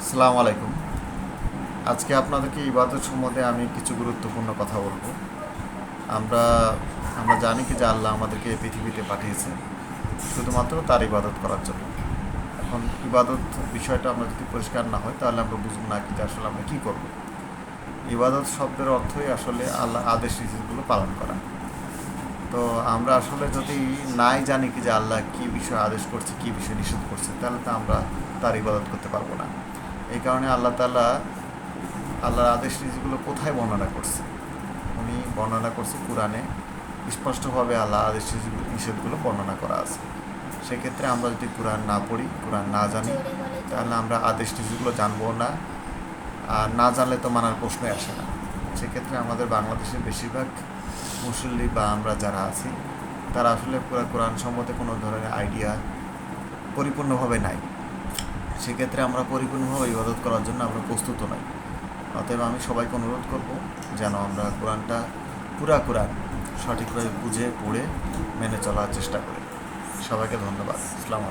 আসসালামু আলাইকুম। আজকে আপনাদেরকে ইবাদত সম্বন্ধে আমি কিছু গুরুত্বপূর্ণ কথা বলবো। আমরা আমরা জানি কি যে আল্লাহ আমাদেরকে এই পৃথিবীতে পাঠিয়েছে শুধুমাত্র তার ইবাদত করার জন্য। এখন ইবাদত বিষয়টা আমরা যদি পরিষ্কার না হয় তাহলে আমরা বুঝব না কি যে আসলে আমরা কী করব। ইবাদত শব্দের অর্থই আসলে আল্লাহ আদেশ নিষেধগুলো পালন করা। তো আমরা আসলে যদি নাই জানি কি যে আল্লাহ কী বিষয় আদেশ করছে কী বিষয় নিষেধ করছে তাহলে তো আমরা তার ইবাদত করতে পারবো না। এই কারণে আল্লাহ তাআলা আল্লাহর আদেশ নীতিগুলো কোথায় বর্ণনা করছে? উনি বর্ণনা করছে কোরআনে। স্পষ্টভাবে আল্লাহ আদেশ নিষেধগুলো বর্ণনা করা আছে। সেক্ষেত্রে আমরা যদি কোরআন না পড়ি, কোরআন না জানি, তাহলে আমরা আদেশ নিষেধগুলো জানবো না। আর না জানলে তো মানার প্রশ্নই আসে না। সেক্ষেত্রে আমাদের বাংলাদেশের বেশিরভাগ মুসল্লি বা আমরা যারা আছি তারা আসলে পুরো কোরআন সম্বন্ধে কোনো ধরনের আইডিয়া পরিপূর্ণভাবে নাই। সেক্ষেত্রে আমরা পরিপূর্ণভাবে ইবাদত করার জন্য আমরা প্রস্তুত নই। অতএব আমি সবাইকে অনুরোধ করব যেন আমরা কোরআনটা কোরআন সঠিকভাবে বুঝে পড়ে মেনে চলার চেষ্টা করি। সবাইকে ধন্যবাদ। আসসালামু আলাইকুম।